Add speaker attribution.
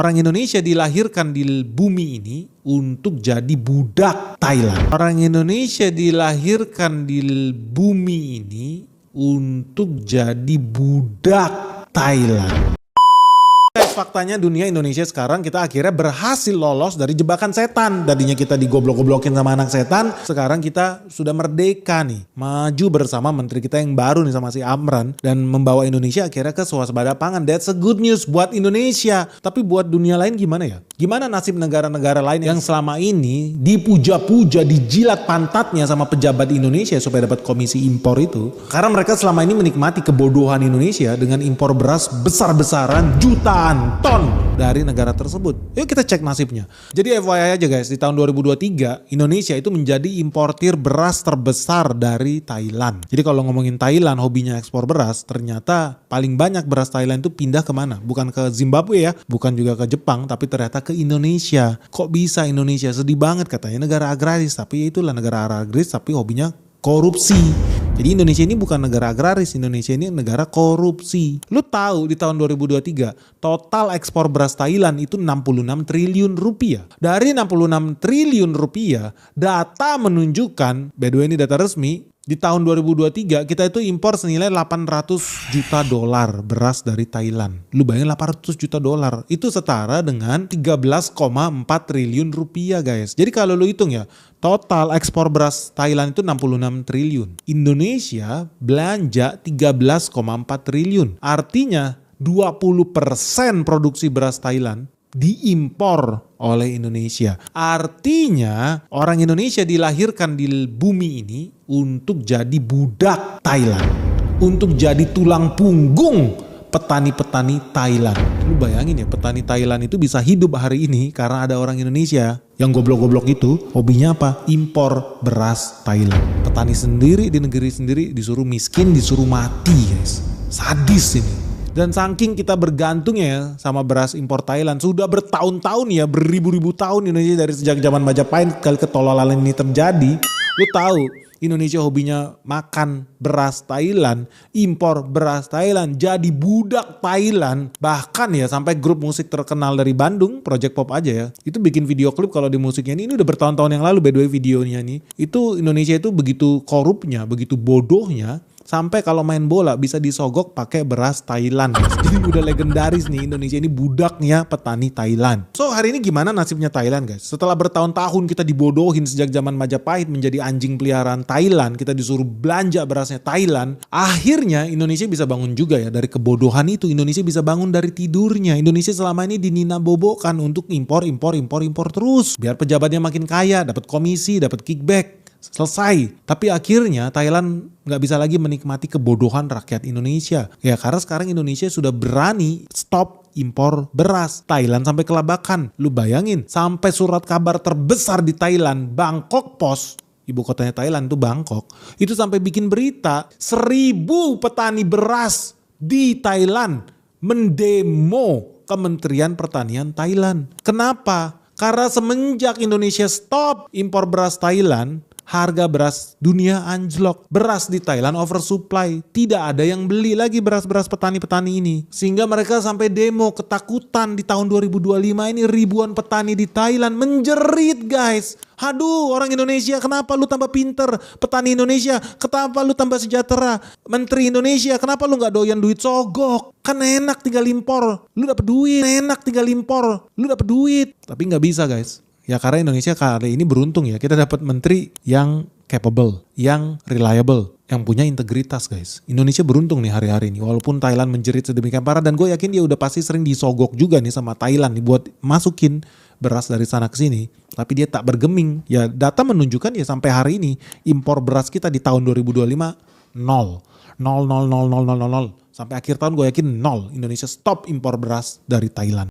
Speaker 1: Orang Indonesia dilahirkan di bumi ini untuk jadi budak Thailand. Orang Indonesia dilahirkan di bumi ini untuk jadi budak Thailand. Guys, faktanya dunia Indonesia sekarang kita akhirnya berhasil lolos dari jebakan setan. Tadinya kita digoblok-goblokin sama anak setan, sekarang kita sudah merdeka nih. Maju bersama menteri kita yang baru nih sama si Amran dan membawa Indonesia akhirnya ke swasembada pangan. That's a good news buat Indonesia. Tapi buat dunia lain gimana ya? Gimana nasib negara-negara lain yang selama ini dipuja-puja, dijilat pantatnya sama pejabat Indonesia supaya dapat komisi impor itu? Karena mereka selama ini menikmati kebodohan Indonesia dengan impor beras besar-besaran jutaan ton dari negara tersebut. Yuk kita cek nasibnya. Jadi FYI aja guys, di tahun 2023 Indonesia itu menjadi importir beras terbesar dari Thailand. Jadi kalau ngomongin Thailand hobinya ekspor beras, ternyata paling banyak beras Thailand itu pindah kemana? Bukan ke Zimbabwe ya, bukan juga ke Jepang, tapi ternyata ke Indonesia. Kok bisa Indonesia? Sedih banget katanya negara agraris, tapi itulah negara agraris tapi hobinya korupsi. Jadi Indonesia ini bukan negara agraris, Indonesia ini negara korupsi. Lu tahu di tahun 2023 total ekspor beras Thailand itu 66 triliun rupiah. Dari 66 triliun rupiah, data menunjukkan, by the way ini data resmi, di tahun 2023 kita itu impor senilai 800 juta dolar beras dari Thailand. Lu bayangin 800 juta dolar. Itu setara dengan 13,4 triliun rupiah guys. Jadi kalau lu hitung ya, total ekspor beras Thailand itu 66 triliun. Indonesia belanja 13,4 triliun. Artinya 20% produksi beras Thailand diimpor oleh Indonesia. Artinya orang Indonesia dilahirkan di bumi ini untuk jadi budak Thailand, untuk jadi tulang punggung petani-petani Thailand. Lu bayangin ya, petani Thailand itu bisa hidup hari ini karena ada orang Indonesia yang goblok-goblok itu hobinya apa? Impor beras Thailand. Petani sendiri di negeri sendiri disuruh miskin, disuruh mati guys. Sadis ini. Dan saking kita bergantung ya sama beras impor Thailand, sudah bertahun-tahun ya, beribu-ribu tahun Indonesia dari sejak zaman Majapahit kali ketololan ini terjadi. Lu tahu Indonesia hobinya makan beras Thailand, impor beras Thailand, jadi budak Thailand. Bahkan ya sampai grup musik terkenal dari Bandung, Project Pop aja ya, itu bikin video klip kalau di musiknya ini udah bertahun-tahun yang lalu by the way videonya nih. Itu Indonesia itu begitu korupnya, begitu bodohnya, sampai kalau main bola bisa disogok pakai beras Thailand. Jadi udah legendaris nih Indonesia ini budaknya petani Thailand. So hari ini gimana nasibnya Thailand guys? Setelah bertahun-tahun kita dibodohin sejak zaman Majapahit menjadi anjing peliharaan Thailand, kita disuruh belanja berasnya Thailand. Akhirnya Indonesia bisa bangun juga ya dari kebodohan itu. Indonesia bisa bangun dari tidurnya. Indonesia selama ini dininabobokan untuk impor terus. Biar pejabatnya makin kaya, dapat komisi, dapat kickback. Selesai. Tapi akhirnya Thailand gak bisa lagi menikmati kebodohan rakyat Indonesia. Ya karena sekarang Indonesia sudah berani stop impor beras. Thailand sampai kelabakan. Lu bayangin sampai surat kabar terbesar di Thailand, Bangkok Post, ibu kotanya Thailand itu Bangkok, itu sampai bikin berita 1.000 petani beras di Thailand mendemo Kementerian Pertanian Thailand. Kenapa? Karena semenjak Indonesia stop impor beras Thailand, harga beras dunia anjlok. Beras di Thailand oversupply. Tidak ada yang beli lagi beras-beras petani-petani ini. Sehingga mereka sampai demo ketakutan di tahun 2025 ini ribuan petani di Thailand menjerit guys. Aduh orang Indonesia kenapa lu tambah pinter? Petani Indonesia kenapa lu tambah sejahtera? Menteri Indonesia kenapa lu gak doyan duit sogok? Kan enak tinggal impor. Lu dapet duit. Enak tinggal impor. Lu dapet duit. Tapi gak bisa guys. Ya karena Indonesia kali ini beruntung ya, kita dapat menteri yang capable, yang reliable, yang punya integritas guys. Indonesia beruntung nih hari-hari ini, walaupun Thailand menjerit sedemikian parah dan gue yakin dia udah pasti sering disogok juga nih sama Thailand nih buat masukin beras dari sana ke sini. Tapi dia tak bergeming. Ya data menunjukkan ya sampai hari ini impor beras kita di tahun 2025 nol. Nol. Sampai akhir tahun gue yakin nol. Indonesia stop impor beras dari Thailand.